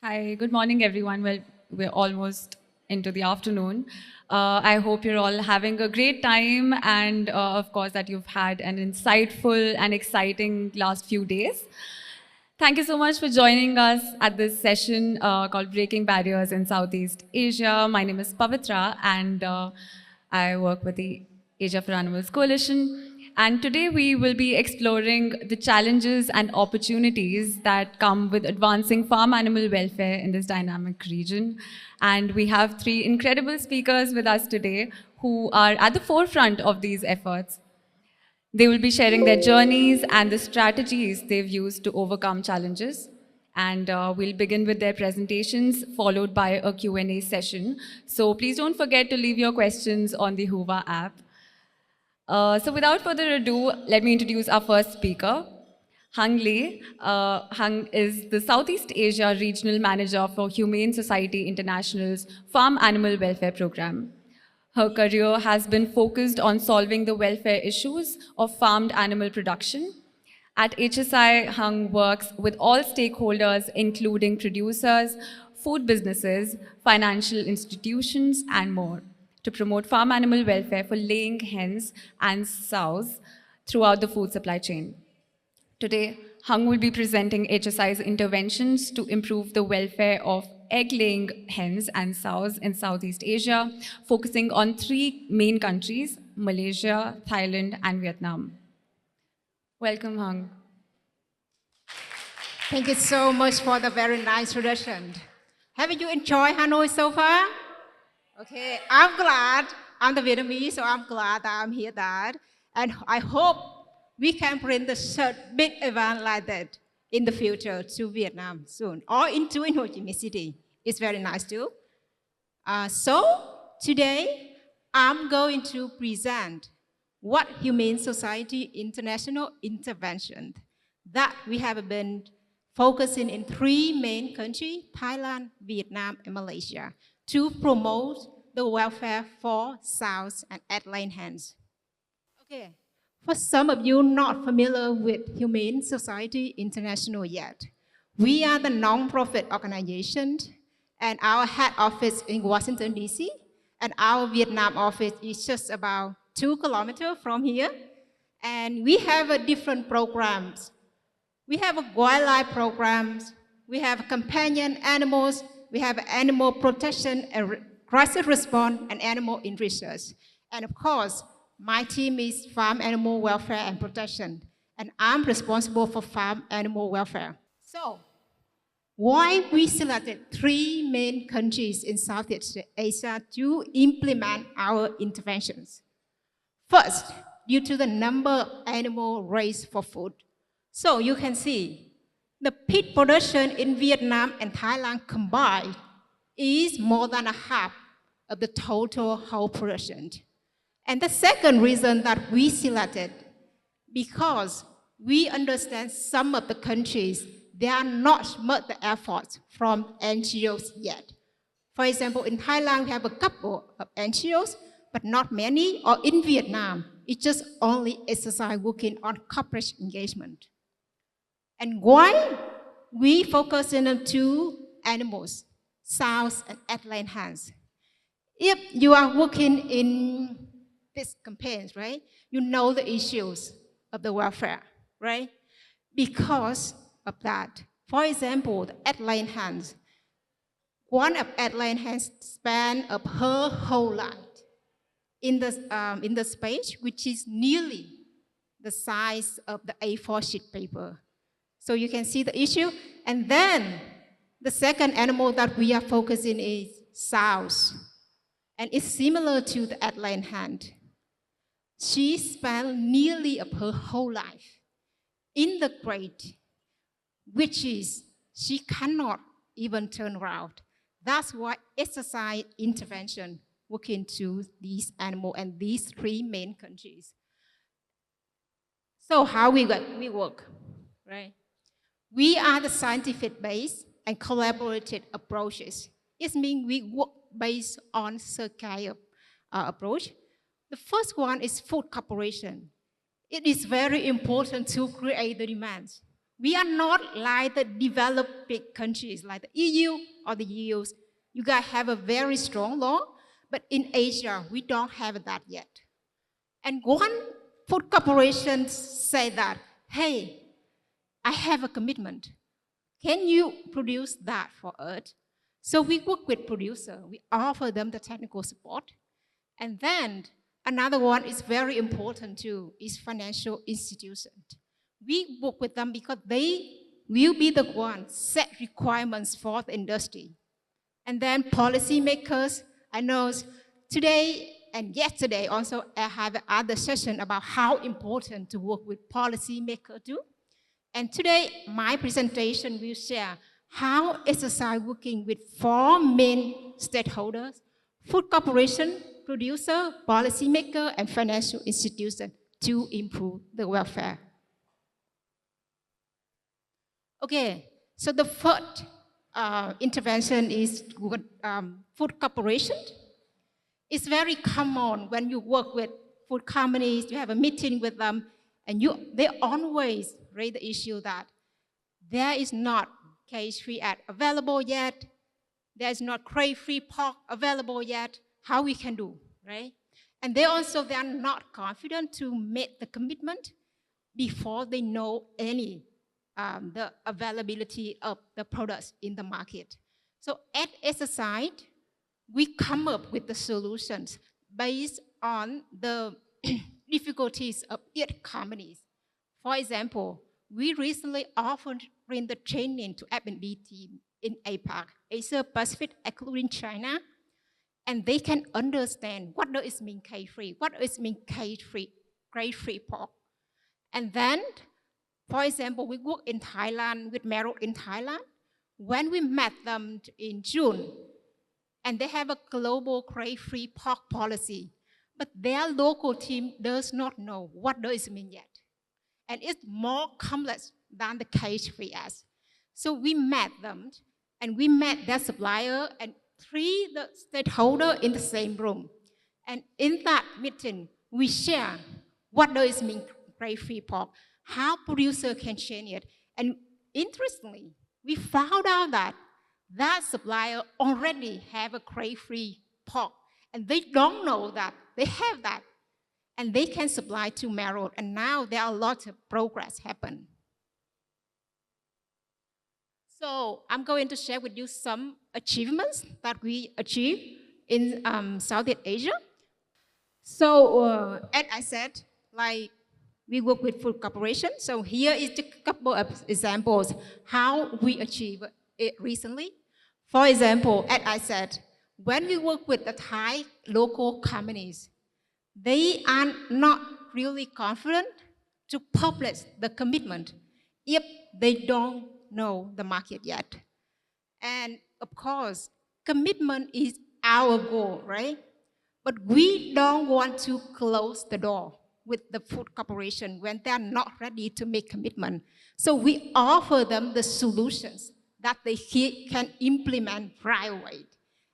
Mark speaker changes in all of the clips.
Speaker 1: Hi, good morning, everyone. Well, we're almost into the afternoon. I hope you're all having a great time and, of course, that you've had an insightful and exciting last few days. Thank you so much for joining us at this session called Breaking Barriers in Southeast Asia. My name is Pavitra, and I work with the Asia for Animals Coalition. And today we will be exploring the challenges and opportunities that come with advancing farm animal welfare in this dynamic region. And we have three incredible speakers with us today who are at the forefront of these efforts. They will be sharing their journeys and the strategies they've used to overcome challenges. And we'll begin with their presentations, followed by a Q&A session. So please don't forget to leave your questions on the Hoover app. So without further ado, let me introduce our first speaker, Hung Lee. Hung is the Southeast Asia Regional Manager for Humane Society International's Farm Animal Welfare Program. Her career has been focused on solving the welfare issues of farmed animal production. At HSI, Hung works with all stakeholders, including producers, food businesses, financial institutions, and more, to promote farm animal welfare for laying hens and sows throughout the food supply chain. Today, Hung will be presenting HSI's interventions to improve the welfare of egg-laying hens and sows in Southeast Asia, focusing on three main countries, Malaysia, Thailand, and Vietnam. Welcome, Hung.
Speaker 2: Thank you so much for the very nice introduction. Have you enjoyed Hanoi so far? Okay, I'm glad. I'm the Vietnamese, so I'm glad that I'm here. And I hope we can bring the such big event like that in the future to Vietnam soon, or into Ho Chi Minh City. It's very nice too. So today, I'm going to present what Humane Society International intervention that we have been focusing in three main countries, Thailand, Vietnam, and Malaysia, to promote the welfare for sows and egg-laying hens. Okay, for some of you not familiar with Humane Society International yet, we are the non-profit organization, and our head office in Washington, D.C., and our Vietnam office is just about 2 kilometers from here. And we have different programs. We have wildlife programs, we have companion animals, we have animal protection and crisis response and animal in research. And of course, my team is farm animal welfare and protection, and I'm responsible for farm animal welfare. So, why we selected three main countries in Southeast Asia to implement our interventions? First, due to the number of animals raised for food. So you can see the pig production in Vietnam and Thailand combined is more than a half of the total whole production. And the second reason that we selected, because we understand some of the countries, they are not made the efforts from NGOs yet. For example, in Thailand, we have a couple of NGOs, but not many, or in Vietnam, it's just only exercise working on corporate engagement. And why we focus on two animals, sows and egg-laying hens? If you are working in these campaigns, right, you know the issues of the welfare, right? Because of that, for example, the egg-laying hens, one of egg-laying hens span of her whole life in the space, which is nearly the size of the A4 sheet paper. So you can see the issue. And then the second animal that we are focusing is sows. And it's similar to the egg-laying hen. She spent nearly of her whole life in the crate, which is she cannot even turn around. That's why exercise intervention work into these animals and these three main countries. So how we work, right? We are the scientific-based and collaborative approaches. It means we work based on circular approach. The first one is food cooperation. It is very important to create the demands. We are not like the developing countries like the EU or the US. You guys have a very strong law, but in Asia, we don't have that yet. And one food corporation say that, hey, I have a commitment. Can you produce that for us? So we work with producer. We offer them the technical support. And then another one is very important too, is financial institutions. We work with them because they will be the ones set requirements for the industry. And then policymakers, I know today and yesterday also I have another session about how important to work with policymakers too. And today my presentation will share how exercise working with 4 main stakeholders: food corporation, producer, policymaker, and financial institution to improve the welfare. Okay, so the first intervention is food corporation. It's very common when you work with food companies, you have a meeting with them, and they always raise the issue that there is not cage-free egg available yet, there is not crate-free pork available yet, how we can do, right? And they are not confident to make the commitment before they know any the availability of the products in the market. So at SSI, we come up with the solutions based on the difficulties of each companies. For example, we recently offered the training to F&B team in APAC, Asia Pacific, including China, and they can understand what does it mean cage-free, what does it mean cage-free, crate-free pork. And then, for example, we work in Thailand with Merrill in Thailand. When we met them in June, and they have a global crate-free pork policy, but their local team does not know what does it mean yet. And it's more complex than the cage-free eggs. So we met them, and we met their supplier and 3 the stakeholders in the same room. And in that meeting, we share what does it mean crate-free pork, how producer can change it. And interestingly, we found out that that supplier already have a crate-free pork, and they don't know that they have that, and they can supply to Merrill, and now there are a lot of progress happen. So I'm going to share with you some achievements that we achieved in Southeast Asia. So as I said, like we work with food corporation. So here is a couple of examples how we achieved it recently. For example, as I said, when we work with the Thai local companies, they are not really confident to publish the commitment if they don't know the market yet. And of course, commitment is our goal, right? But we don't want to close the door with the food corporation when they're not ready to make commitment. So we offer them the solutions that they can implement right away.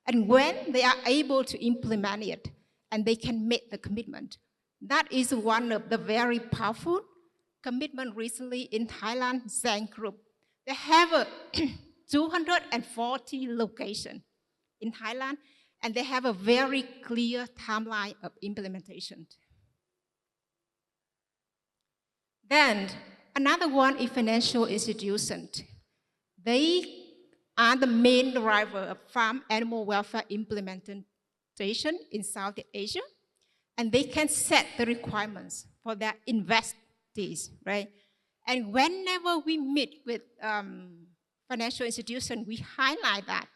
Speaker 2: And when they are able to implement it and they can make the commitment, that is one of the very powerful commitment recently in Thailand, Zang Group. They have a 240 locations in Thailand, and they have a very clear timeline of implementation. Then another one is financial institutions. They are the main driver of farm animal welfare implementation in Southeast Asia, and they can set the requirements for their investees, right? And whenever we meet with financial institutions, we highlight that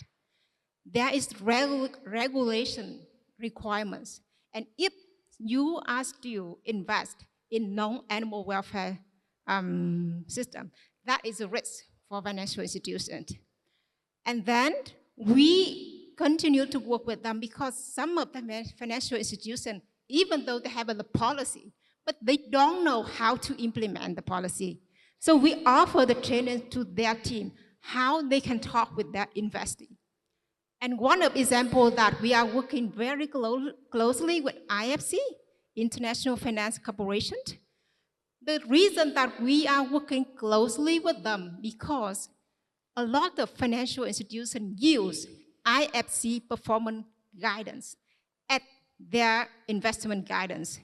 Speaker 2: there is regulation requirements. And if you are still invest in non-animal welfare system, that is a risk for financial institutions. And then we continue to work with them because some of the financial institutions, even though they have the policy, but they don't know how to implement the policy. So we offer the training to their team, how they can talk with their investee. And one of example that we are working very closely with IFC, International Finance Corporation. The reason that we are working closely with them because a lot of financial institutions use IFC performance guidance at their investment guidance.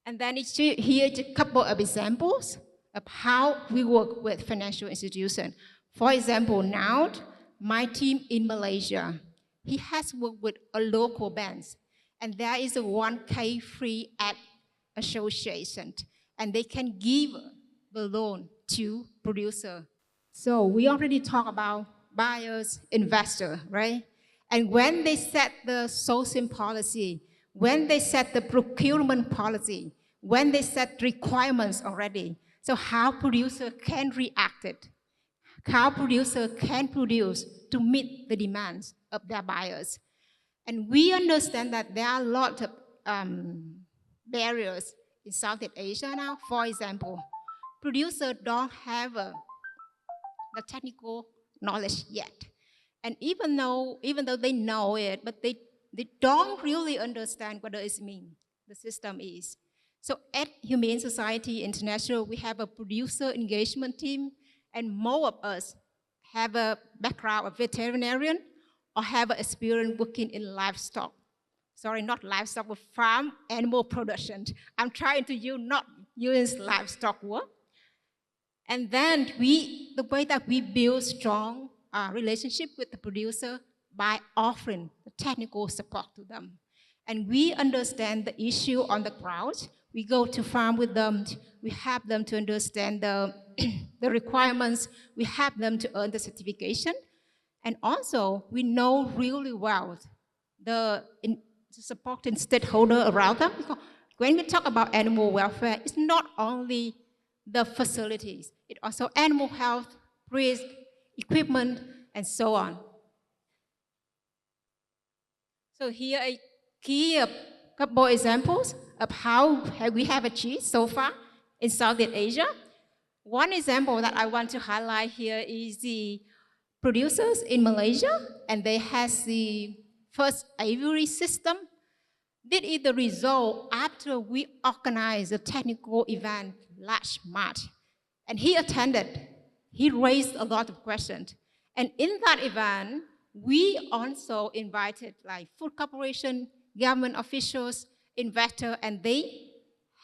Speaker 2: And then here's a couple of examples of how we work with financial institutions. For example, now my team in Malaysia, he has worked with a local bank, and there is a 1K free at association, and they can give the loan to producer. So we already talked about buyers, investor, right? And when they set the sourcing policy, when they set the procurement policy, when they set requirements already, so how producer can react it, how producer can produce to meet the demands of their buyers. And we understand that there are a lot of barriers in Southeast Asia now. For example, producers don't have the technical knowledge yet. And even though they know it, but they don't really understand what it means, the system is. So at Humane Society International, we have a producer engagement team, and more of us have a background of veterinarian or have experience working in livestock. Sorry, not livestock, but farm animal production. I'm trying to not use livestock work. And then the way that we build strong relationship with the producer by offering the technical support to them. And we understand the issue on the ground. We go to farm with them. We help them to understand the, the requirements. We help them to earn the certification. And also, we know really well the supporting stakeholder around them. Because when we talk about animal welfare, it's not only the facilities, it's also animal health, risk, equipment, and so on. So here are key couple examples of how we have achieved so far in Southeast Asia. One example that I want to highlight here is the producers in Malaysia, and they have the first aviary system. This is the result after we organized a technical event, large march. And he attended. He raised a lot of questions. And in that event, we also invited like food corporation, government officials, investors, and they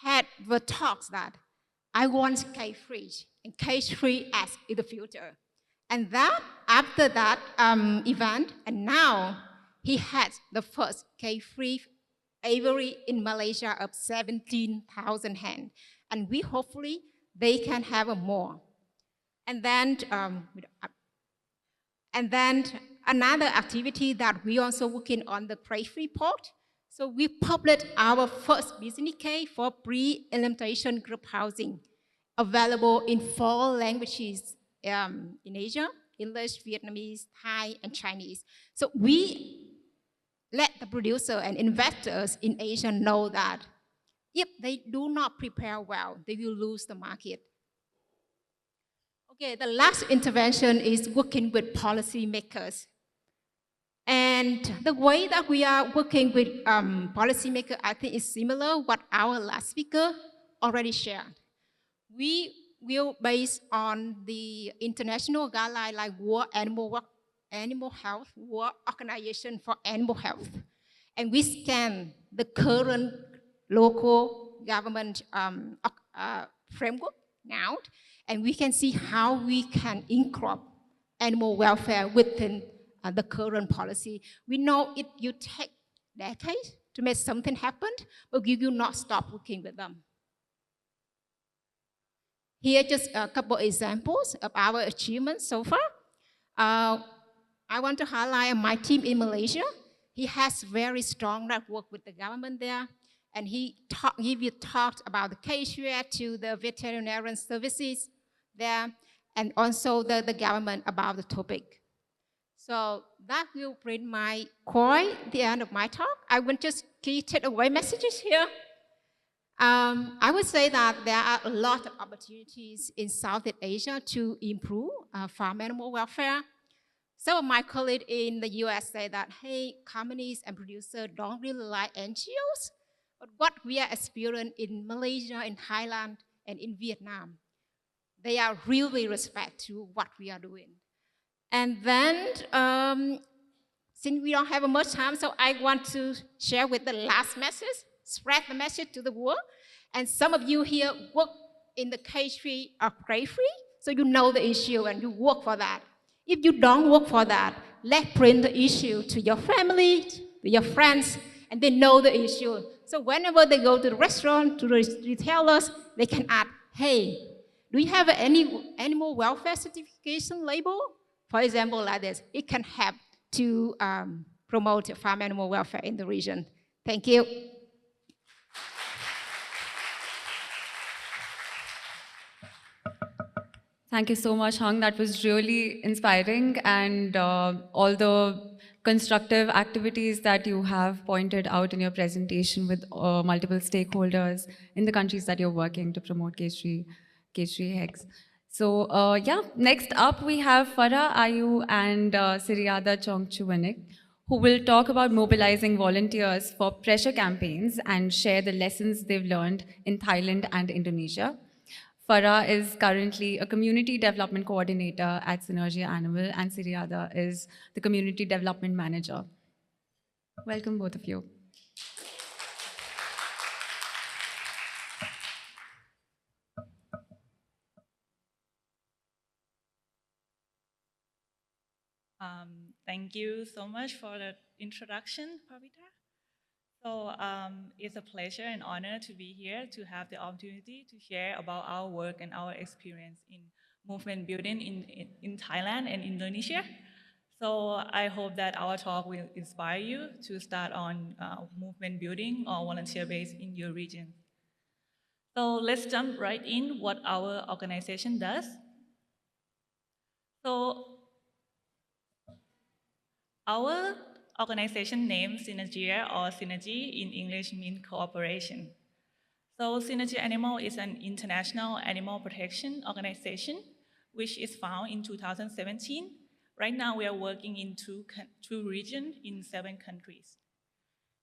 Speaker 2: had the talks that I want cage-free, and cage-free as in the future. And that, after that event, and now he had the first cage-free aviary in Malaysia of 17,000 hens. And we hopefully they can have more. And then another activity that we also working on the cage-free port. So we published our first business case for pre-implementation group housing, available in 4 languages in Asia: English, Vietnamese, Thai, and Chinese. So we let the producer and investors in Asia know that if they do not prepare well, they will lose the market. Okay, the last intervention is working with policymakers. And the way that we are working with policymakers, I think, is similar what our last speaker already shared. We will base on the international guideline like World Animal Health, World Organization for Animal Health. And we scan the current local government framework now, and we can see how we can incorporate animal welfare within the current policy. We know it will take decades to make something happen, but we will not stop working with them. Here are just a couple examples of our achievements so far. I want to highlight my team in Malaysia. He has very strong network with the government there, and he talked about the case share to the veterinarian services there, and also the government about the topic. So that will bring my core at the end of my talk. I will just key takeaway messages here. I would say that there are a lot of opportunities in Southeast Asia to improve farm animal welfare. Some of my colleagues in the US say that, hey, companies and producers don't really like NGOs, But what we are experiencing in Malaysia, in Thailand, and in Vietnam, they are really respect to what we are doing. And then, since we don't have much time, so I want to share with the last message, spread the message to the world. And some of you here work in the cage-free or prey-free, so you know the issue and you work for that. If you don't work for that, let's bring the issue to your family, to your friends, and they know the issue. So whenever they go to the restaurant, to the retailers, they can ask, hey, do you have any animal welfare certification label? For example, like this, it can help to promote farm animal welfare in the region. Thank you.
Speaker 1: Thank you so much, Hung. That was really inspiring, and all the constructive activities that you have pointed out in your presentation with multiple stakeholders in the countries that you're working to promote cage-free eggs. So yeah, next up we have Farah, Ayu, and Siriyada Chongchuwanich, who will talk about mobilizing volunteers for pressure campaigns and share the lessons they've learned in Thailand and Indonesia. Farah is currently a community development coordinator at Sinergia Animal, and Siriyada is the community development manager. Welcome, both of you.
Speaker 3: Thank you so much for the introduction, Pavitra. So it's a pleasure and honor to be here to have the opportunity to share about our work and our experience in movement building in Thailand and Indonesia. So I hope that our talk will inspire you to start on movement building or volunteer base in your region. So let's jump right in what our organization does. So our organization name Sinergia or Synergy in English means cooperation. So Sinergia Animal is an international animal protection organization which is found in 2017. Right now we are working in two regions in 7 countries.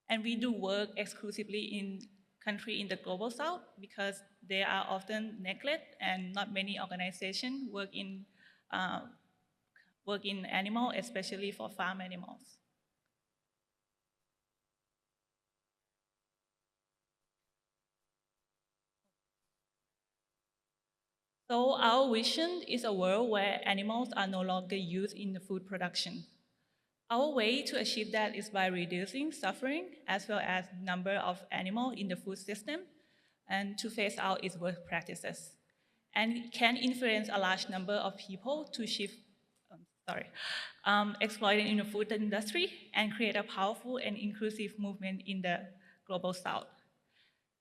Speaker 3: And we do work exclusively in countries in the global south because they are often neglected and not many organizations work in animal, especially for farm animals. So our vision is a world where animals are no longer used in the food production. Our way to achieve that is by reducing suffering as well as number of animals in the food system and to phase out its worst practices. And it can influence a large number of people to shift, exploiting in the food industry and create a powerful and inclusive movement in the global south.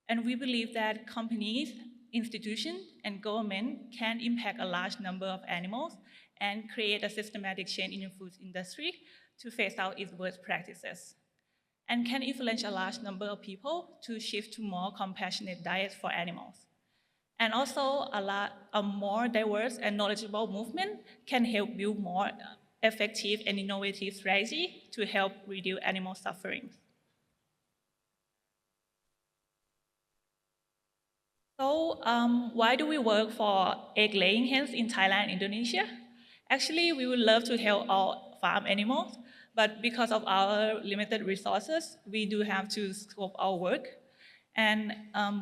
Speaker 3: And we believe that companies, institutions, and government can impact a large number of animals and create a systematic change in the food industry to phase out its worst practices, and can influence a large number of people to shift to more compassionate diets for animals. And also, a more diverse and knowledgeable movement can help build more effective and innovative strategy to help reduce animal suffering. So why do we work for egg-laying hens in Thailand and Indonesia? Actually, we would love to help all farm animals, but because of our limited resources, we do have to scope our work. And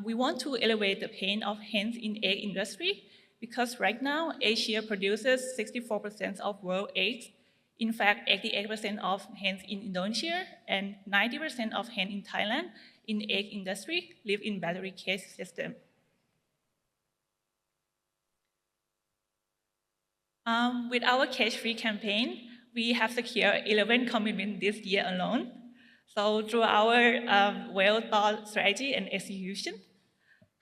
Speaker 3: we want to elevate the pain of hens in egg industry because right now, Asia produces 64% of world eggs. In fact, 88% of hens in Indonesia and 90% of hens in Thailand in egg industry live in battery cage system. With our cage-free campaign, we have secured 11 commitments this year alone. So through our well-thought strategy and execution.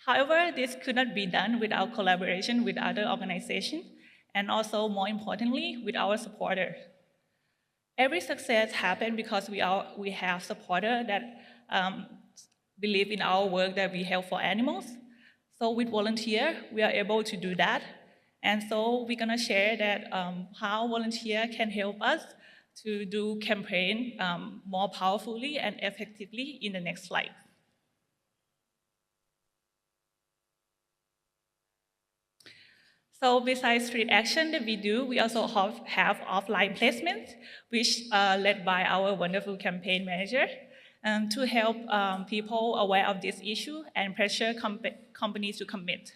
Speaker 3: However, this could not be done without collaboration with other organizations and also, more importantly, with our supporters. Every success happens because we have supporters that believe in our work that we help for animals. So with volunteer, we are able to do that. And so we're gonna share that how volunteer can help us to do campaign more powerfully and effectively in the next slide. So besides street action that we do, we also have offline placements, which are led by our wonderful campaign manager, to help people aware of this issue and pressure companies to commit.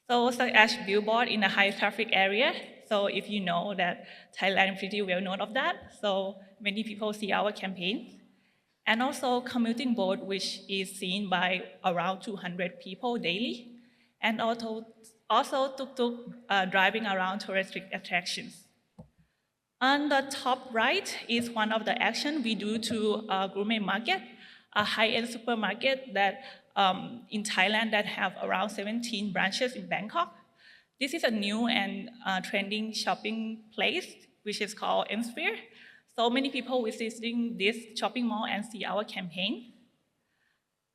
Speaker 3: So such as billboard in a high traffic area. So if you know that Thailand is pretty well known of that, so many people see our campaigns. And also commuting board, which is seen by around 200 people daily. And also tuk-tuk driving around touristic attractions. On the top right is one of the actions we do to Gourmet Market, a high-end supermarket that in Thailand that have around 17 branches in Bangkok. This is a new and trending shopping place, which is called M-Sphere. So many people visiting this shopping mall and see our campaign.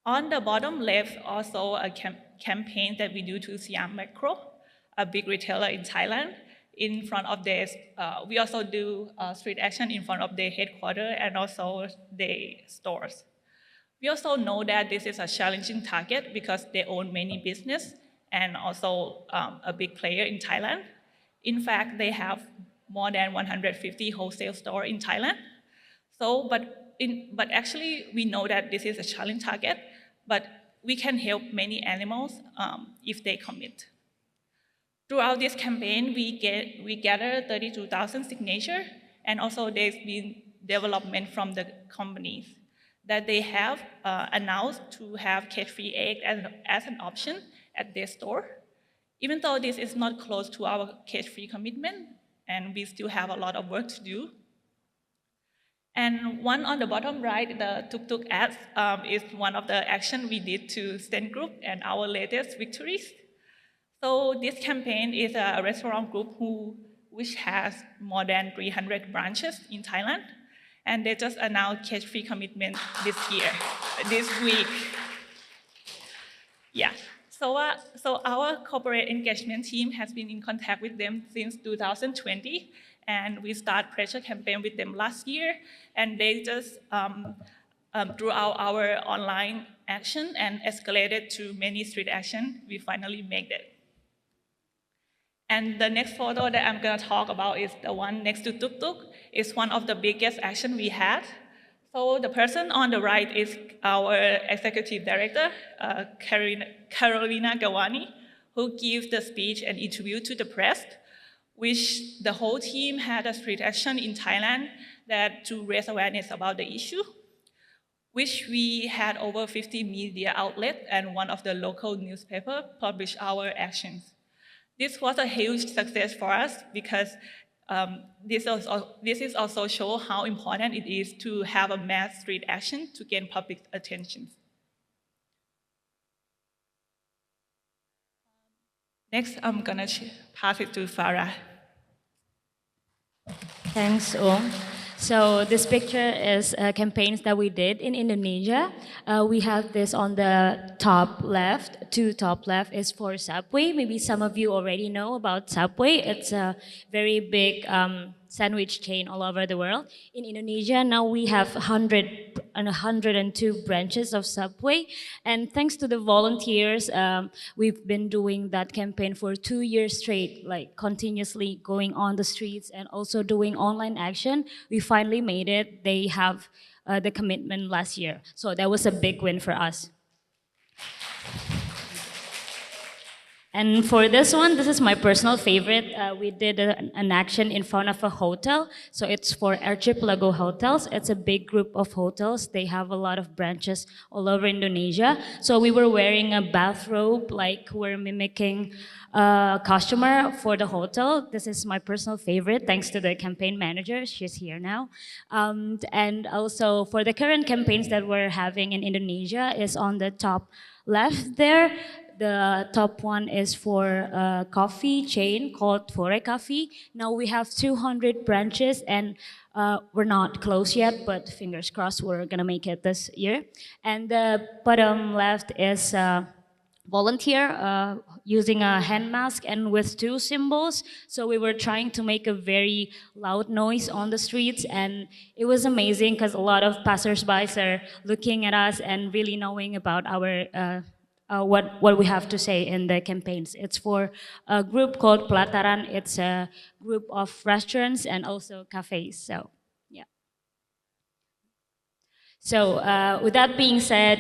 Speaker 3: On the bottom left, also a campaign that we do to Siam Macro, a big retailer in Thailand. In front of this, we also do street action in front of their headquarters and also their stores. We also know that this is a challenging target because they own many business and also a big player in Thailand. In fact, they have more than 150 wholesale stores in Thailand. So, but actually, we know that this is a challenge target, but we can help many animals if they commit. Throughout this campaign, we gather 32,000 signatures, and also there's been development from the companies that they have announced to have cage-free egg as an option at their store. Even though this is not close to our cage-free commitment, and we still have a lot of work to do. And one on the bottom right, the tuk-tuk ads, is one of the actions we did to Sten Group and our latest victories. So this campaign is a restaurant group which has more than 300 branches in Thailand, and they just announced cage-free commitment this week. Yeah. So our corporate engagement team has been in contact with them since 2020, and we started pressure campaign with them last year, and they just throughout our online action and escalated to many street action, we finally made it. And the next photo that I'm gonna talk about is the one next to Tuk Tuk. It's one of the biggest action we had. So the person on the right is our executive director, Carolina Gawani, who gives the speech and interview to the press, which the whole team had a street action in Thailand to raise awareness about the issue, which we had over 50 media outlets and one of the local newspapers publish our actions. This was a huge success for us because this is also show how important it is to have a mass street action to gain public attention. Next, I'm gonna pass it to Farah.
Speaker 4: Thanks, Om. So this picture is campaigns that we did in Indonesia. We have this on the top left. Top left is for Subway. Maybe some of you already know about Subway. It's a very big sandwich chain all over the world. In Indonesia, now we have 102 branches of Subway. And thanks to the volunteers, we've been doing that campaign for 2 years straight, like continuously going on the streets and also doing online action. We finally made it. They have the commitment last year. So that was a big win for us. And for this one, this is my personal favorite. We did an action in front of a hotel. So it's for Archipelago Hotels. It's a big group of hotels. They have a lot of branches all over Indonesia. So we were wearing a bathrobe, like we're mimicking a customer for the hotel. This is my personal favorite, thanks to the campaign manager. She's here now. And also for the current campaigns that we're having in Indonesia is on the top left there. The top one is for a coffee chain called Fore Coffee. Now we have 200 branches and we're not closed yet, but fingers crossed we're gonna make it this year. And the bottom left is volunteer using a hand mask and with 2 symbols. So we were trying to make a very loud noise on the streets, and it was amazing because a lot of passersby are looking at us and really knowing about our what we have to say in the campaigns. It's for a group called Pelataran. It's a group of restaurants and also cafes. So, yeah. So, with that being said,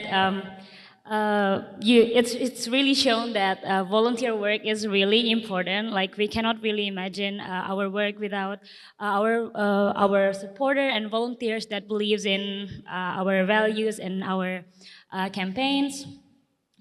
Speaker 4: it's really shown that volunteer work is really important. Like we cannot really imagine our work without our supporter and volunteers that believes in our values and our campaigns.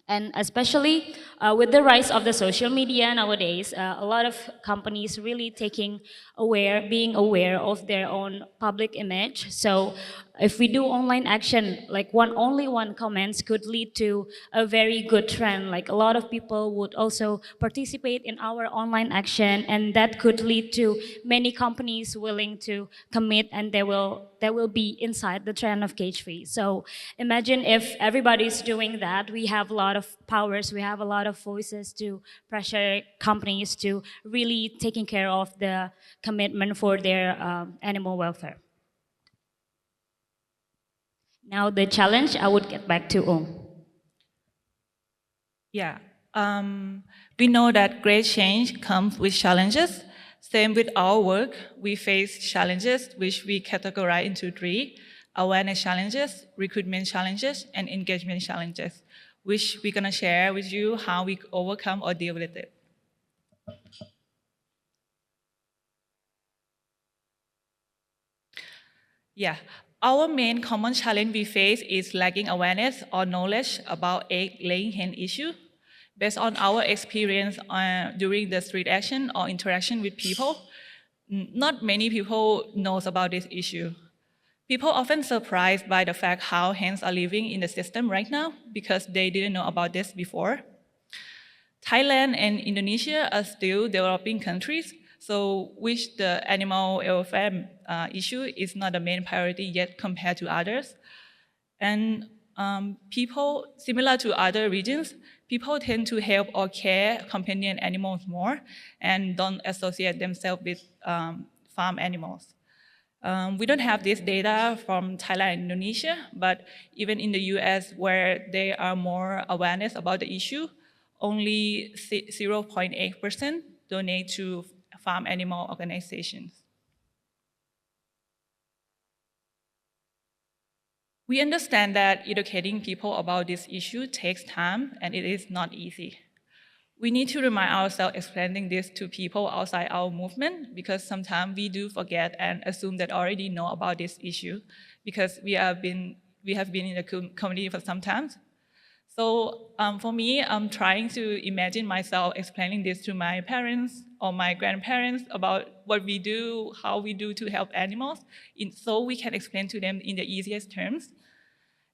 Speaker 4: And especially with the rise of the social media nowadays, a lot of companies really being aware of their own public image. So if we do online action, like only one comments could lead to a very good trend. Like a lot of people would also participate in our online action, and that could lead to many companies willing to commit, and they will be inside the trend of cage free. So imagine if everybody's doing that, we have a lot of powers, we have a lot of voices to pressure companies to really taking care of the commitment for their animal welfare. Now the challenge, I would get back to Om.
Speaker 3: Yeah, we know that great change comes with challenges. Same with our work, we face challenges which we categorize into three: awareness challenges, recruitment challenges, and engagement challenges, which we're gonna share with you how we overcome or deal with it. Yeah, our main common challenge we face is lacking awareness or knowledge about egg-laying hen issue. Based on our experience during the street action or interaction with people, not many people knows about this issue. People often surprised by the fact how hens are living in the system right now because they didn't know about this before. Thailand and Indonesia are still developing countries, so which the animal welfare issue is not the main priority yet compared to others. And people, similar to other regions, people tend to help or care companion animals more and don't associate themselves with farm animals. We don't have this data from Thailand and Indonesia, but even in the US, where there are more awareness about the issue, only 0.8% donate to farm animal organizations. We understand that educating people about this issue takes time and it is not easy. We need to remind ourselves explaining this to people outside our movement because sometimes we do forget and assume that already know about this issue because we have been in the community for some time. So for me, I'm trying to imagine myself explaining this to my parents or my grandparents about what we do, how we do to help animals, so we can explain to them in the easiest terms.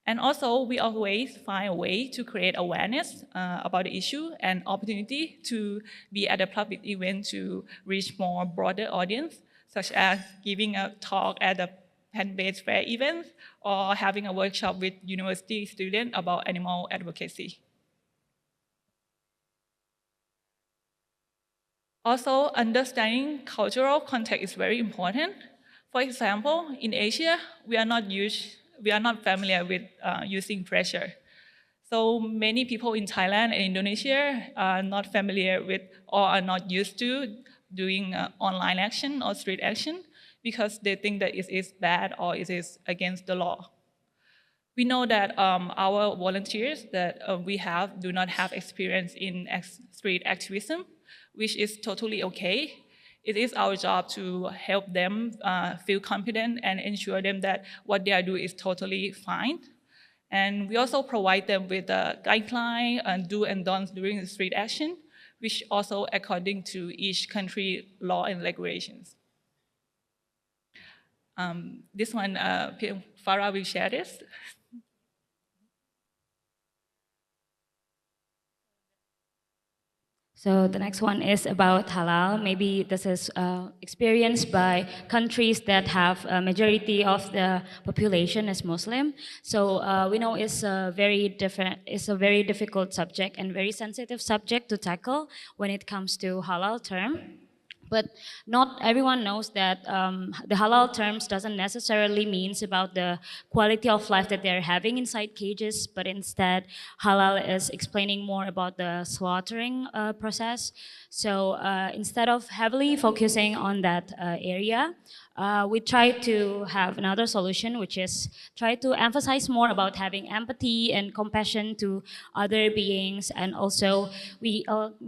Speaker 3: And also, we always find a way to create awareness about the issue and opportunity to be at a public event to reach more broader audience, such as giving a talk at a plant-based fair event or having a workshop with university students about animal advocacy. Also, understanding cultural context is very important. For example, in Asia, we are not familiar with using pressure. So many people in Thailand and Indonesia are not familiar with or are not used to doing online action or street action because they think that it is bad or it is against the law. We know that our volunteers that we have do not have experience in street activism, which is totally okay. It is our job to help them feel confident and ensure them that what they are doing is totally fine. And we also provide them with a guideline and do and don'ts during the street action, which also according to each country law and regulations. This one, Farah will share this.
Speaker 4: So the next one is about halal. Maybe this is experienced by countries that have a majority of the population as Muslim. So we know it's a very difficult subject and very sensitive subject to tackle when it comes to halal term. But not everyone knows that the halal terms doesn't necessarily means about the quality of life that they're having inside cages, but instead halal is explaining more about the slaughtering process. So instead of heavily focusing on that area, we try to have another solution, which is try to emphasize more about having empathy and compassion to other beings, and also we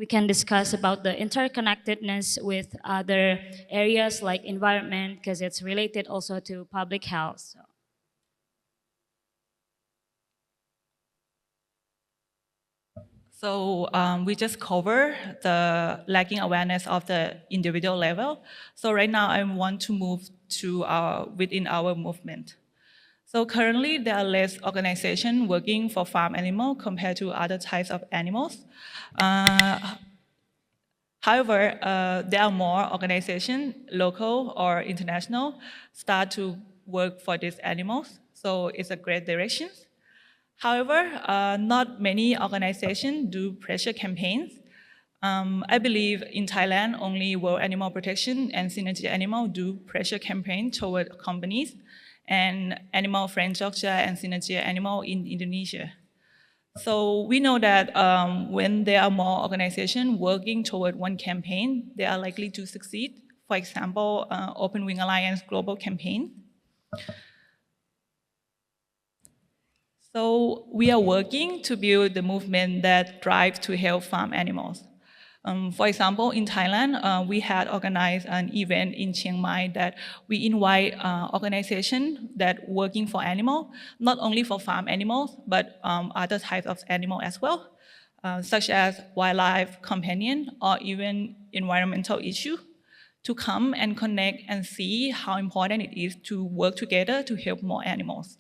Speaker 4: can discuss about the interconnectedness with other areas like environment, because it's related also to public health. So.
Speaker 3: So we just cover the lacking awareness of the individual level. So right now I want to move to within our movement. So currently there are less organizations working for farm animal compared to other types of animals. However, there are more organizations, local or international, start to work for these animals. So it's a great direction. However, not many organizations do pressure campaigns. I believe in Thailand, only World Animal Protection and Sinergia Animal do pressure campaigns toward companies, and Animal Friend Jogja and Sinergia Animal in Indonesia. So we know that when there are more organizations working toward one campaign, they are likely to succeed. For example, Open Wing Alliance Global Campaign. So we are working to build the movement that drives to help farm animals. For example, in Thailand, we had organized an event in Chiang Mai that we invite organizations that working for animals, not only for farm animals, but other types of animals as well, such as wildlife companion or even environmental issue, to come and connect and see how important it is to work together to help more animals.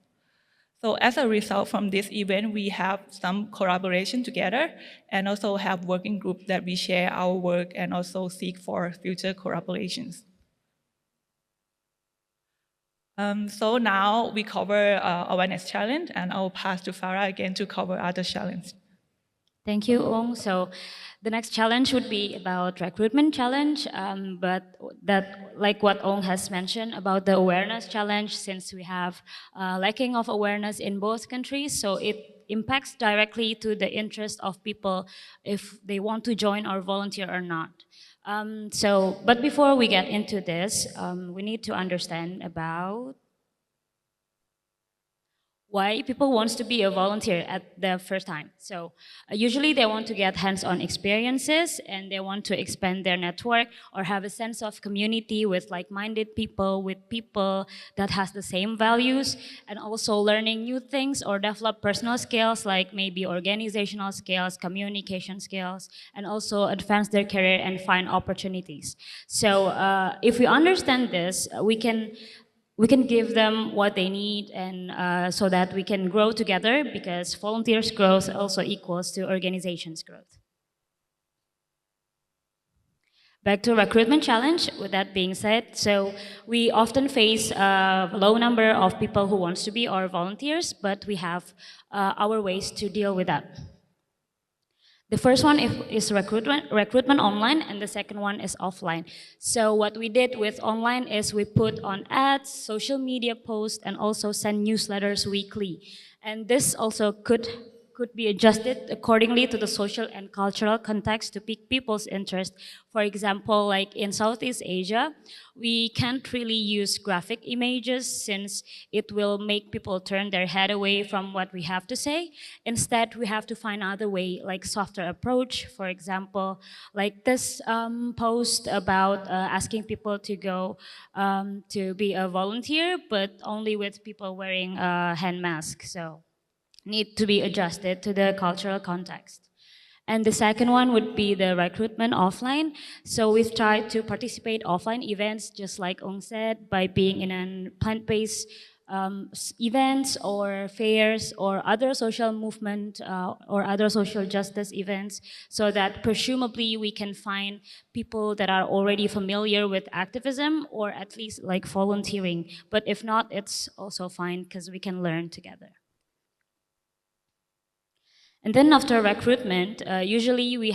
Speaker 3: So as a result from this event, we have some collaboration together and also have working groups that we share our work and also seek for future collaborations. So now we cover awareness challenge, and I'll pass to Farah again to cover other challenges.
Speaker 4: Thank you, Ong. So the next challenge would be about recruitment challenge, but that, like what Ong has mentioned about the awareness challenge, since we have lacking of awareness in both countries, so it impacts directly to the interest of people if they want to join or volunteer or not. But before we get into this, we need to understand about why people wants to be a volunteer at the first time. So usually they want to get hands-on experiences, and they want to expand their network or have a sense of community with like-minded people, with people that has the same values, and also learning new things or develop personal skills like maybe organizational skills, communication skills, and also advance their career and find opportunities. So if we understand this, we can give them what they need, and so that we can grow together, because volunteers' growth also equals to organizations' growth. Back to recruitment challenge, with that being said, so we often face a low number of people who wants to be our volunteers, but we have our ways to deal with that. The first one is recruitment online, and the second one is offline. So what we did with online is we put on ads, social media posts, and also send newsletters weekly. And this also could be adjusted accordingly to the social and cultural context to pique people's interest. For example, like in Southeast Asia, we can't really use graphic images since it will make people turn their head away from what we have to say. Instead, we have to find other way, like softer approach. For example, like this post about asking people to go to be a volunteer, but only with people wearing a hand mask. So need to be adjusted to the cultural context. And the second one would be the recruitment offline. So we've tried to participate offline events, just like Ong said, by being in a plant-based events or fairs or other social movement or other social justice events, so that presumably we can find people that are already familiar with activism or at least like volunteering. But if not, it's also fine because we can learn together. And then after recruitment, usually we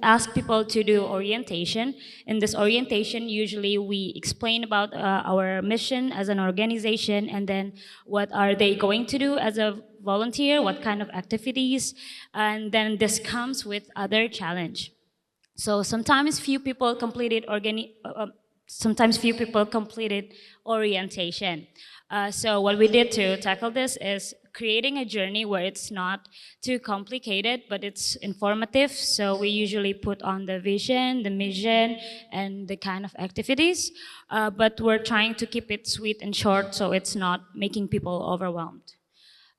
Speaker 4: ask people to do orientation. In this orientation, usually we explain about our mission as an organization, and then what are they going to do as a volunteer, what kind of activities, and then this comes with other challenge. So sometimes few people completed orientation. So what we did to tackle this is creating a journey where it's not too complicated, but it's informative. So we usually put on the vision, the mission, and the kind of activities. But we're trying to keep it sweet and short so it's not making people overwhelmed.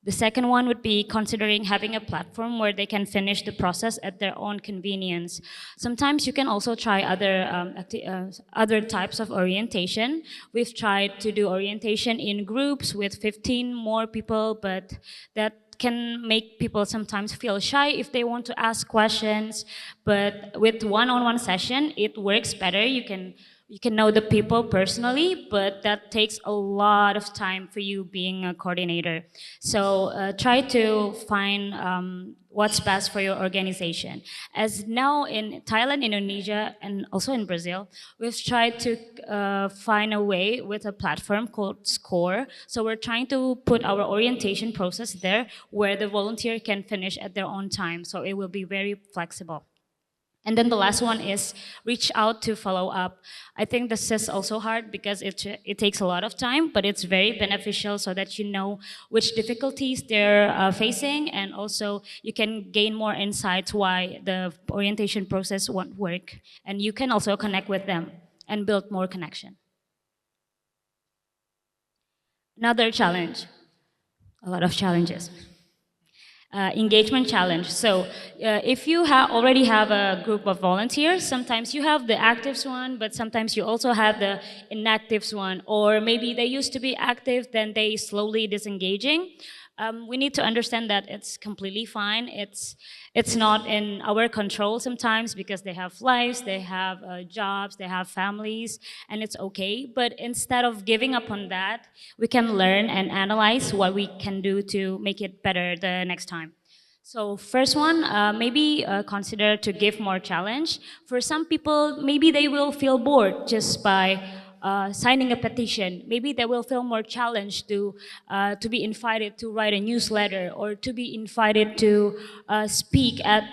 Speaker 4: The second one would be considering having a platform where they can finish the process at their own convenience. Sometimes you can also try other types of orientation. We've tried to do orientation in groups with 15 more people, but that can make people sometimes feel shy if they want to ask questions. But with one-on-one session, it works better. You can know the people personally, but that takes a lot of time for you being a coordinator. So try to find what's best for your organization. As now in Thailand, Indonesia, and also in Brazil, we've tried to find a way with a platform called SCORE. So we're trying to put our orientation process there where the volunteer can finish at their own time. So it will be very flexible. And then the last one is reach out to follow up. I think this is also hard because it takes a lot of time, but it's very beneficial so that you know which difficulties they're facing, and also you can gain more insights why the orientation process won't work. And you can also connect with them and build more connection. Another challenge, a lot of challenges. Engagement challenge. So if you already have a group of volunteers, sometimes you have the actives one, but sometimes you also have the inactives one, or maybe they used to be active, then they slowly disengaging. We need to understand that it's completely fine. It's not in our control sometimes because they have lives, they have jobs, they have families, and it's okay. But instead of giving up on that, we can learn and analyze what we can do to make it better the next time. So first one, maybe consider to give more challenge. For some people, maybe they will feel bored just by signing a petition. Maybe they will feel more challenged to be invited to write a newsletter or to be invited to speak at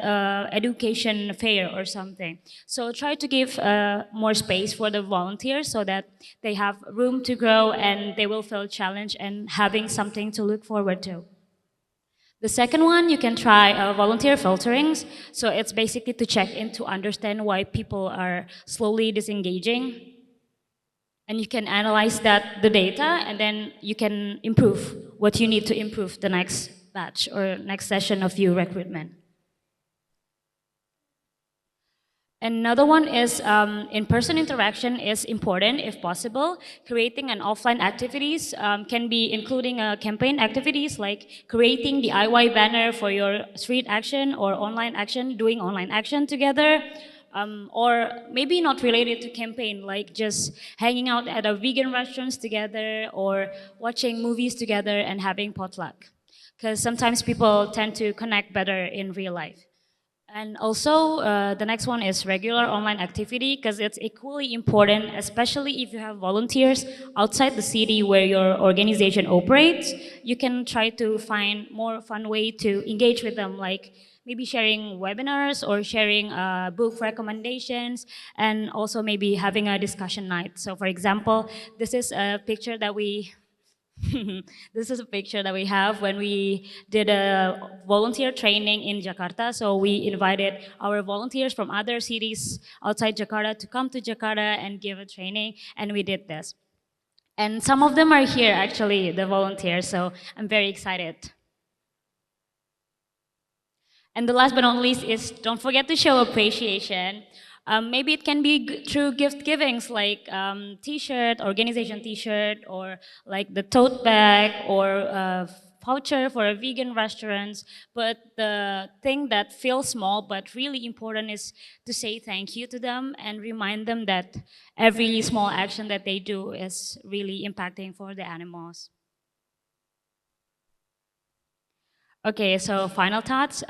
Speaker 4: education fair or something. So try to give more space for the volunteers so that they have room to grow and they will feel challenged and having something to look forward to. The second one, you can try volunteer filterings. So it's basically to check in to understand why people are slowly disengaging. And you can analyze the data, and then you can improve what you need to improve the next batch or next session of your recruitment. Another one is in-person interaction is important if possible. Creating an offline activities can be including campaign activities like creating DIY banner for your street action or online action, doing online action together. Or maybe not related to campaign, like just hanging out at a vegan restaurants together or watching movies together and having potluck. Because sometimes people tend to connect better in real life. And also, the next one is regular online activity, because it's equally important, especially if you have volunteers outside the city where your organization operates. You can try to find more fun way to engage with them, like maybe sharing webinars or sharing book recommendations, and also maybe having a discussion night. So for example, this is a picture that we have when we did a volunteer training in Jakarta. So we invited our volunteers from other cities outside Jakarta to come to Jakarta and give a training, and we did this. And some of them are here, actually, the volunteers, so I'm very excited. And the last but not least is don't forget to show appreciation. Maybe it can be through gift givings like t-shirt, organization t-shirt, or like the tote bag or voucher for a vegan restaurant. But the thing that feels small but really important is to say thank you to them and remind them that every small action that they do is really impacting for the animals. Okay, so final thoughts.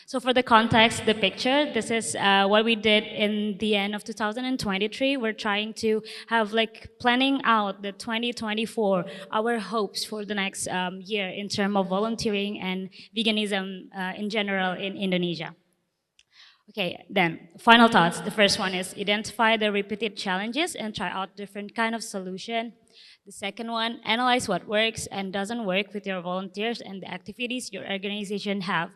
Speaker 4: So for the context, the picture, this is what we did in the end of 2023. We're trying to have like planning out the 2024, our hopes for the next year in terms of volunteering and veganism in general in Indonesia. Okay, then final thoughts. The first one is identify the repeated challenges and try out different kind of solution. The second one, analyze what works and doesn't work with your volunteers and the activities your organization have.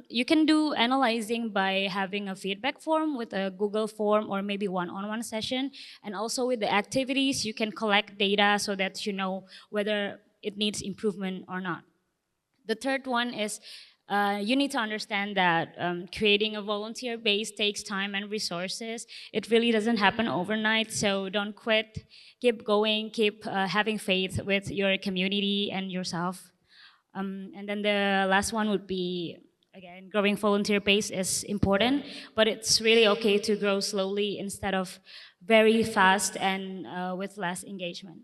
Speaker 4: You can do analyzing by having a feedback form with a Google form or maybe one-on-one session. And also with the activities, you can collect data so that you know whether it needs improvement or not. The third one is you need to understand that creating a volunteer base takes time and resources. It really doesn't happen overnight, so don't quit. Keep going, keep having faith with your community and yourself. And then the last one would be, again, growing volunteer base is important, but it's really okay to grow slowly instead of very fast and with less engagement.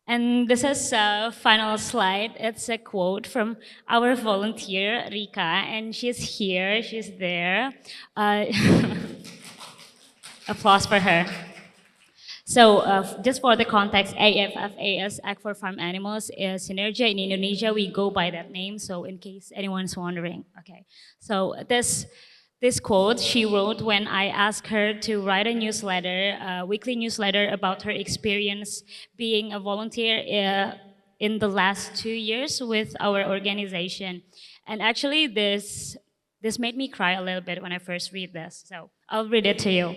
Speaker 4: And this is a final slide. It's a quote from our volunteer, Rika, and she's here, she's there. Applause for her. So just for the context, AFFA is Act for Farm Animals, is Sinergia in Indonesia. We go by that name, so in case anyone's wondering. Okay, so this quote she wrote when I asked her to write a newsletter, a weekly newsletter about her experience being a volunteer in the last 2 years with our organization. And actually this made me cry a little bit when I first read this. So I'll read it to you.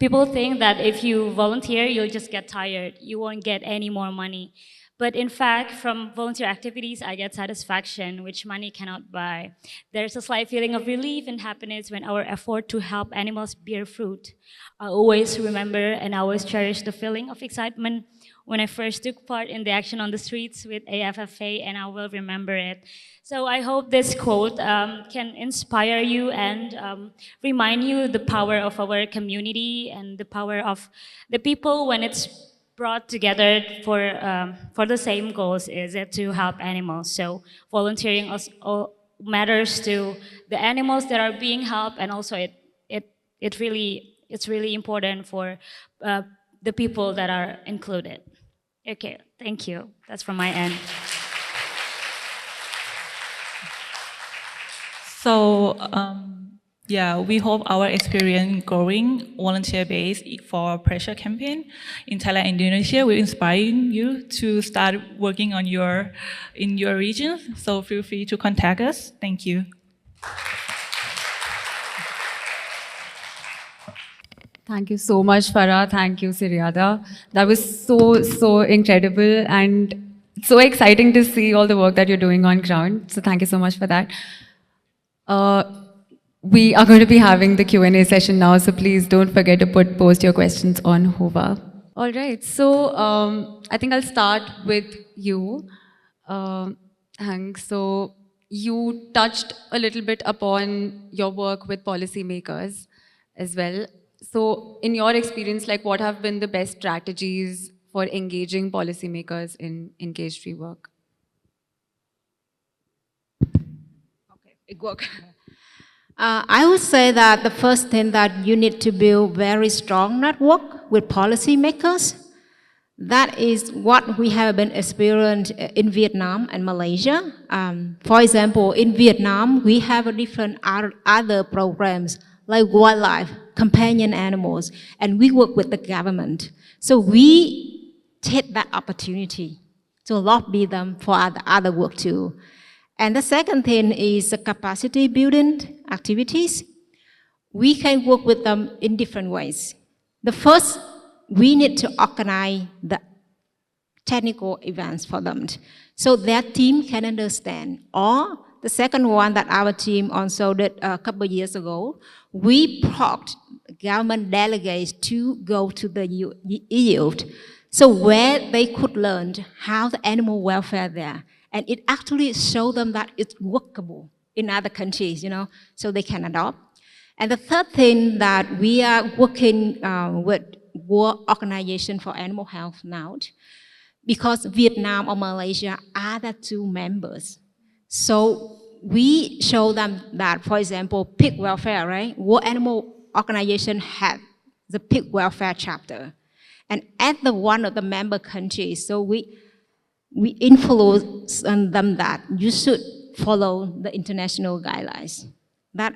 Speaker 4: People think that if you volunteer, you'll just get tired. You won't get any more money. But in fact, from volunteer activities, I get satisfaction, which money cannot buy. There's a slight feeling of relief and happiness when our effort to help animals bear fruit. I always remember and I always cherish the feeling of excitement when I first took part in the action on the streets with AFFA, and I will remember it. So I hope this quote can inspire you and remind you the power of our community and the power of the people when it's brought together for the same goals, is it to help animals. So volunteering also matters to the animals that are being helped, and also it's really important for the people that are included. Okay, thank you. That's from my end.
Speaker 3: So, yeah, we hope our experience growing volunteer base for pressure campaign in Thailand and Indonesia will inspire you to start working on in your region. So feel free to contact us. Thank you.
Speaker 1: Thank you so much, Farah. Thank you, Siriyada. That was so incredible and so exciting to see all the work that you're doing on ground. So thank you so much for that. We are going to be having the Q&A session now, so please don't forget to post your questions on Hova. All right, so I think I'll start with you, Hank. So you touched a little bit upon your work with policymakers as well. So in your experience, like what have been the best strategies for engaging policymakers in cage-free work?
Speaker 2: Okay, it works. I would say that the first thing that you need to build very strong network with policymakers. That is what we have been experienced in Vietnam and Malaysia. For example, in Vietnam, we have different other programs like wildlife, companion animals, and we work with the government. So we take that opportunity to lobby them for other work too. And the second thing is the capacity building activities. We can work with them in different ways. The first, we need to organize the technical events for them so their team can understand. Or the second one that our team also did a couple of years ago, we brought government delegates to go to the EU, so where they could learn how the animal welfare there. And it actually showed them that it's workable in other countries, so they can adopt. And the third thing that we are working with World Organization for Animal Health now, because Vietnam or Malaysia are the two members. So we show them that, for example, pig welfare, right? World Animal Organization had the pig welfare chapter. And at the one of the member countries, so we influence on them that you should follow the international guidelines. That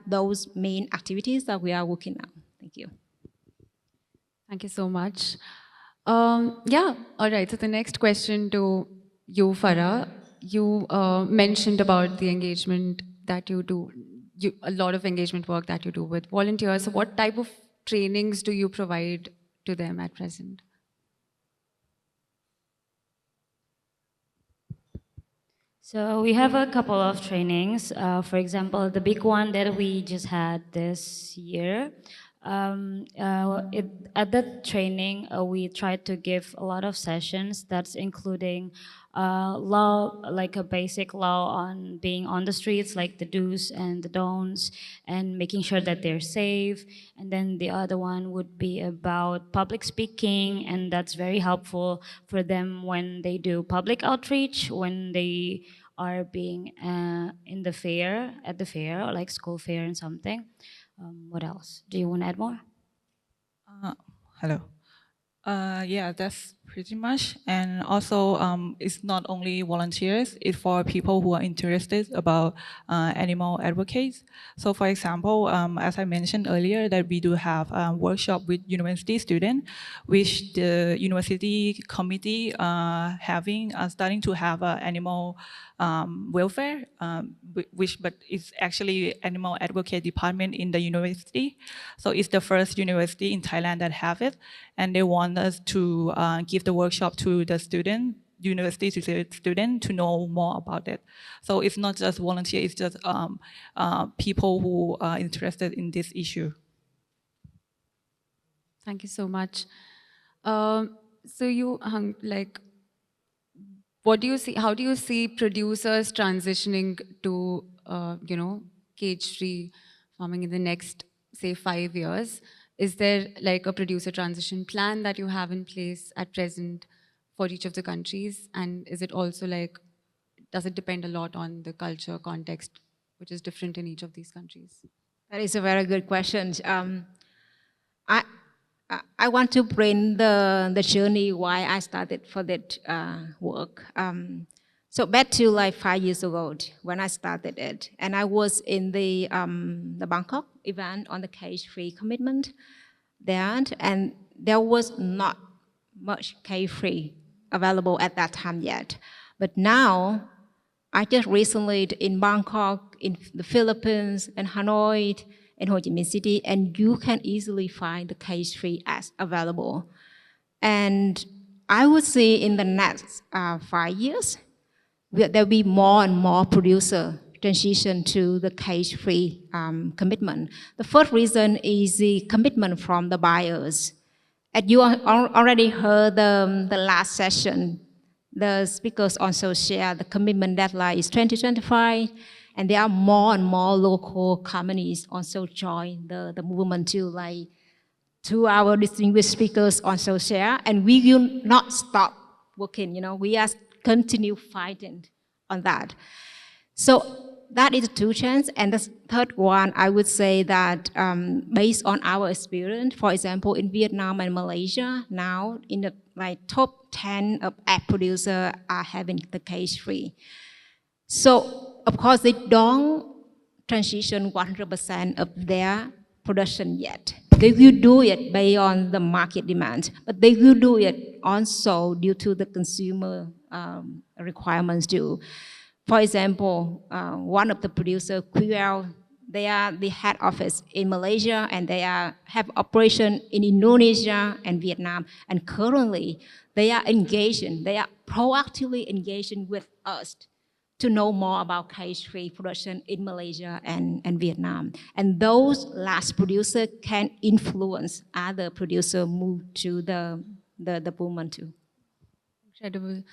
Speaker 2: those main activities that we are working on. Thank you.
Speaker 1: Thank you so much. Yeah, all right. So the next question to you, Farah. You mentioned about the engagement that you do, a lot of engagement work that you do with volunteers. So what type of trainings do you provide to them at present?
Speaker 4: So we have a couple of trainings. For example, the big one that we just had this year. At that training, we tried to give a lot of sessions that's including law, like a basic law on being on the streets, like the do's and the don'ts, and making sure that they're safe. And then the other one would be about public speaking, and that's very helpful for them when they do public outreach, when they are being in the fair, at the fair, or like school fair and something. What else? Do you want to add more?
Speaker 3: Hello. Yeah, that's pretty much. And also, it's not only volunteers, it's for people who are interested about animal advocates. So for example, as I mentioned earlier, that we do have a workshop with university students, which the university committee starting to have animal welfare, but it's actually animal advocate department in the university. So it's the first university in Thailand that have it, and they want us to give the workshop to the university student to know more about it. So it's not just volunteer, it's just people who are interested in this issue.
Speaker 1: Thank you so much. So you what do you see? How do you see producers transitioning to, cage-free farming in the next, say, 5 years? Is there like a producer transition plan that you have in place at present for each of the countries? And is it also like, does it depend a lot on the culture context, which is different in each of these countries?
Speaker 2: That is a very good question. I want to bring the journey why I started for that work. So back to like 5 years ago when I started it, and I was in the Bangkok event on the cage-free commitment there, and there was not much cage-free available at that time yet. But now, I just recently in Bangkok, in the Philippines, and Hanoi, in Ho Chi Minh City, and you can easily find the cage-free as available. And I would say in the next 5 years, there'll be more and more producer transition to the cage-free commitment. The first reason is the commitment from the buyers. As you already heard the last session, the speakers also share the commitment deadline is 2025, and there are more and more local companies also join the movement too, like 2 our distinguished speakers also share, and we will not stop working, we are continue fighting on that. So that is two trends, and the third one, I would say that based on our experience, for example, in Vietnam and Malaysia, now in the top 10 of egg producers are having the cage-free. So of course, they don't transition 100% of their production yet. They will do it based on the market demand, but they will do it also due to the consumer requirements too. For example, one of the producers, QL, they are the head office in Malaysia, and they have operation in Indonesia and Vietnam. And currently, they are proactively engaging with us to know more about cage-free production in Malaysia and Vietnam. And those last producers can influence other producers move to the movement too.
Speaker 1: Incredible.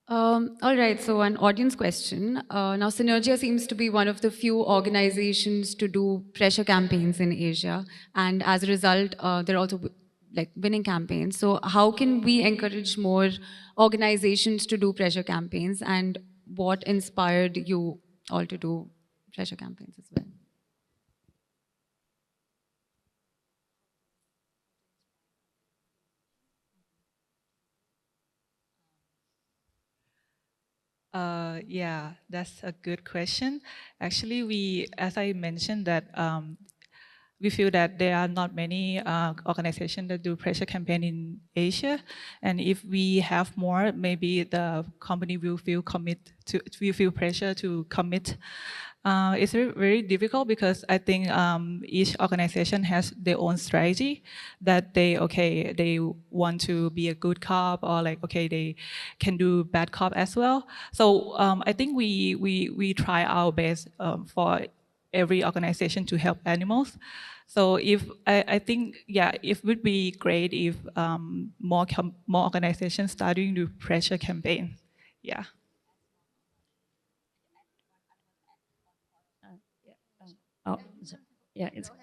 Speaker 1: All right, so an audience question. Now, Sinergia seems to be one of the few organizations to do pressure campaigns in Asia. And as a result, there are also like winning campaigns. So how can we encourage more organizations to do pressure campaigns, and what inspired you all to do pressure campaigns as well?
Speaker 3: Yeah, that's a good question. Actually, as I mentioned, that we feel that there are not many organizations that do pressure campaign in Asia, and if we have more, maybe the company will feel pressure to commit. It's very difficult because I think each organization has their own strategy that they want to be a good cop, or like, okay, they can do bad cop as well. So I think we try our best for every organization to help animals. So I think, yeah, it would be great if more organizations starting to pressure campaign. Yeah.
Speaker 4: Oh, yeah, it's okay.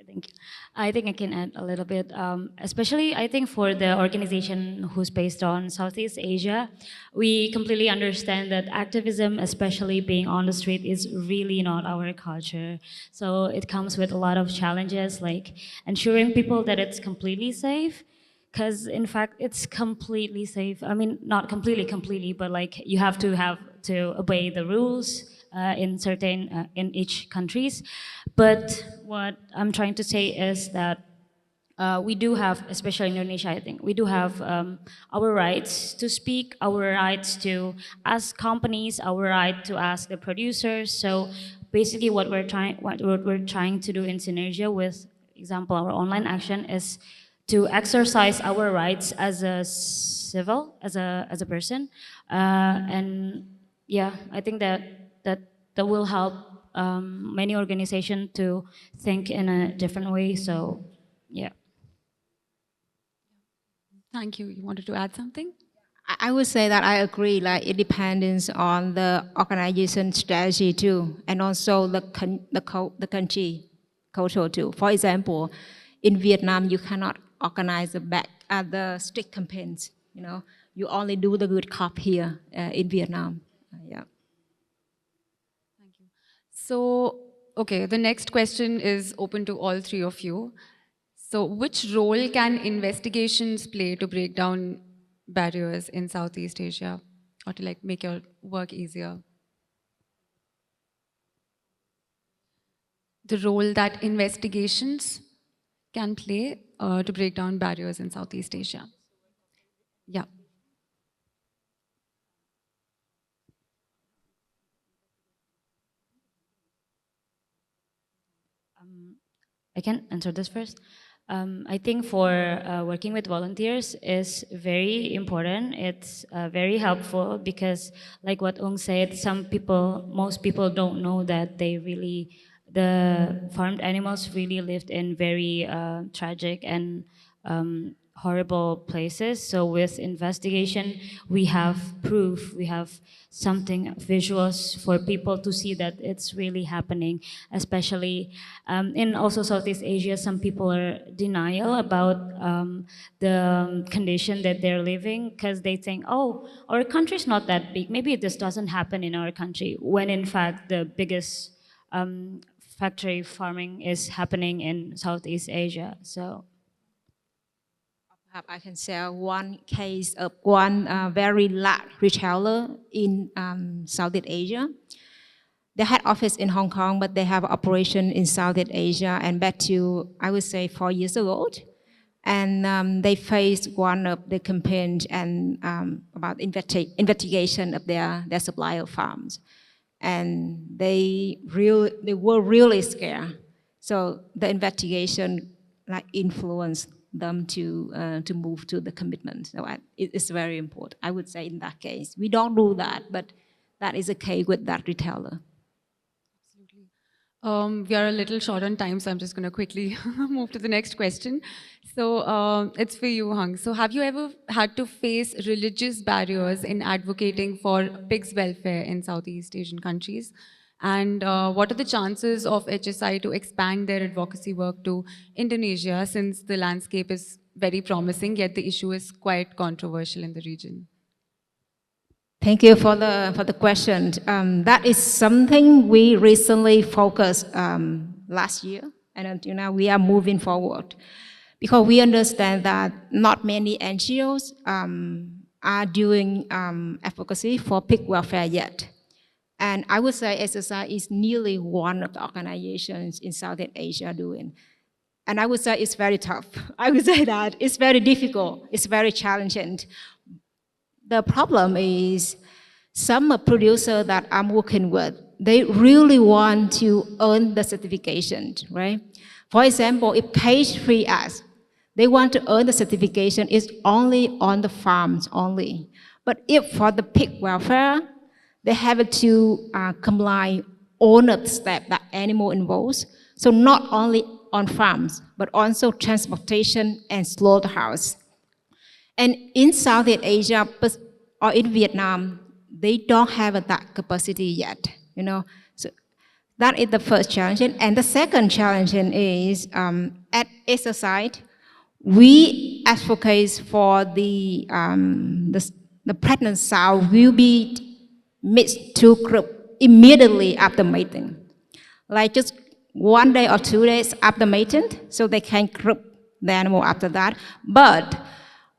Speaker 4: Thank you. I think I can add a little bit, especially I think for the organization who's based on Southeast Asia, we completely understand that activism, especially being on the street, is really not our culture. So it comes with a lot of challenges, like ensuring people that it's completely safe. Because in fact, it's completely safe. I mean, not completely, but like you have to obey the rules in each countries. But what I'm trying to say is that we do have, especially in Indonesia, I think, we do have our rights to speak, our rights to ask companies, our right to ask the producers. So basically what we're trying to do in Sinergia with, example, our online action is to exercise our rights as a as a person. And yeah, I think that will help many organizations to think in a different way. So yeah.
Speaker 1: Thank you. You wanted to add something?
Speaker 2: I would say that I agree. Like it depends on the organization strategy too, and also the country culture too. For example, in Vietnam, you cannot organize the strict campaigns. You know, you only do the good cop here in Vietnam. Yeah.
Speaker 1: So, okay, the next question is open to all three of you. So, which role can investigations play to break down barriers in Southeast Asia, or to like make your work easier? The role that investigations can play to break down barriers in Southeast Asia. Yeah.
Speaker 4: I can answer this first. I think for working with volunteers is very important. It's very helpful because, like what Ung said, most people don't know that the farmed animals really lived in very tragic and horrible places. So with investigation, we have proof, we have something, visuals for people to see that it's really happening, especially in also Southeast Asia. Some people are denial about the condition that they're living because they think, oh, our country's not that big. Maybe this doesn't happen in our country, when in fact the biggest factory farming is happening in Southeast Asia. So
Speaker 2: Perhaps I can share one case of one very large retailer in Southeast Asia. They had office in Hong Kong, but they have operation in Southeast Asia. And back to, I would say, 4 years ago, and they faced one of the campaigns and about investigation of their supplier farms, and they were really scared. So the investigation like influenced them to move to the commitment. So it's very important. I would say in that case, we don't do that, but that is the case with that retailer.
Speaker 1: We are a little short on time, so I'm just going to quickly move to the next question. So it's for you, Hung. So have you ever had to face religious barriers in advocating for pigs' welfare in Southeast Asian countries? And what are the chances of HSI to expand their advocacy work to Indonesia, since the landscape is very promising, yet the issue is quite controversial in the region?
Speaker 2: Thank you for the question. That is something we recently focused last year, and until now we are moving forward, because we understand that not many NGOs are doing advocacy for pig welfare yet. And I would say SSI is nearly one of the organizations in Southeast Asia doing. And I would say it's very tough. I would say that it's very difficult, it's very challenging. The problem is some producer that I'm working with, they really want to earn the certification, right? For example, if cage-free asks, they want to earn the certification, it's only on the farms only. But if for the pig welfare, they have to comply all of the steps that animal involves. So not only on farms, but also transportation and slaughterhouse. And in Southeast Asia or in Vietnam, they don't have that capacity yet, So that is the first challenge. And the second challenge is at SSI, we advocate for the pregnant sow will be mixed to group immediately after mating. Like just 1 day or 2 days after mating, so they can group the animal after that. But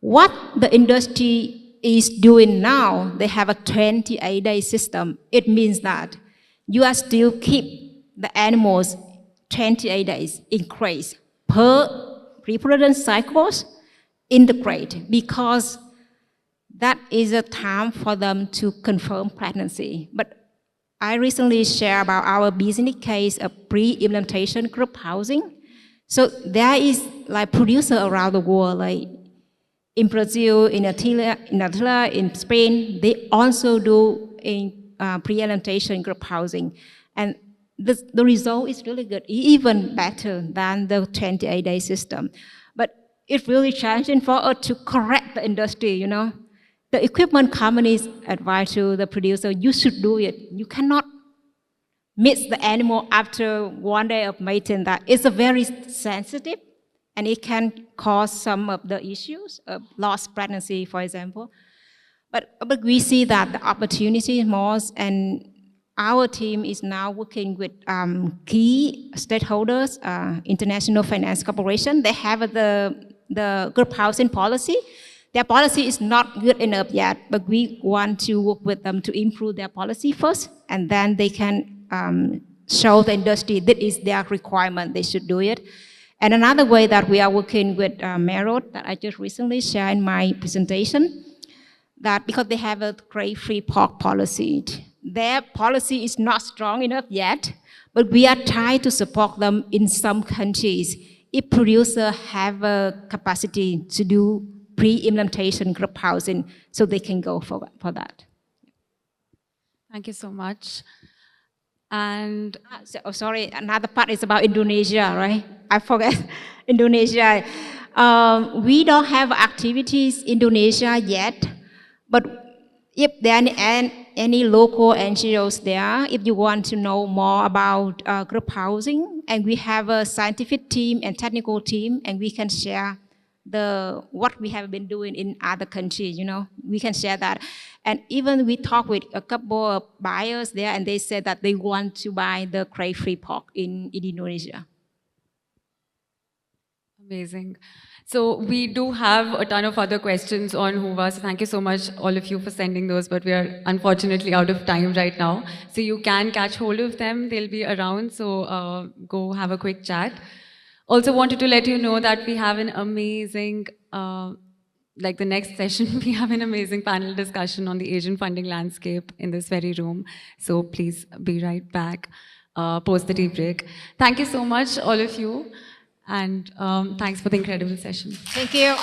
Speaker 2: what the industry is doing now, they have a 28-day system. It means that you are still keep the animals 28 days in crates per reproduction cycles in the crate, because that is a time for them to confirm pregnancy. But I recently shared about our business case of pre-implantation group housing. So there is like producer around the world, like in Brazil, in Italy, in Spain, they also do in pre-implantation group housing. And the result is really good, even better than the 28-day system. But it's really challenging for us to correct the industry, The equipment companies advise to the producer, you should do it. You cannot mix the animal after 1 day of mating. That is a very sensitive, and it can cause some of the issues of lost pregnancy, for example. But we see that the opportunity is more, and our team is now working with key stakeholders, International Finance Corporation. They have the group housing policy. Their policy is not good enough yet, but we want to work with them to improve their policy first, and then they can show the industry that is their requirement, they should do it. And another way that we are working with Merod, that I just recently shared in my presentation, that because they have a crate-free pork policy, their policy is not strong enough yet, but we are trying to support them in some countries. If producers have a capacity to do pre-implementation group housing, so they can go for that.
Speaker 1: Thank you so much. And
Speaker 2: sorry, another part is about Indonesia, right? I forgot Indonesia. We don't have activities in Indonesia yet, but if there are any local NGOs there, if you want to know more about group housing, and we have a scientific team and technical team, and we can share what we have been doing in other countries, we can share that. And even we talked with a couple of buyers there, and they said that they want to buy the crate-free pork in Indonesia.
Speaker 1: Amazing. So we do have a ton of other questions on Huva, so thank you so much, all of you, for sending those, but we are unfortunately out of time right now. So you can catch hold of them, they'll be around, so go have a quick chat. Also wanted to let you know that we have an amazing, like the next session, we have an amazing panel discussion on the Asian funding landscape in this very room. So please be right back post the tea break. Thank you so much, all of you. And thanks for the incredible session.
Speaker 2: Thank you.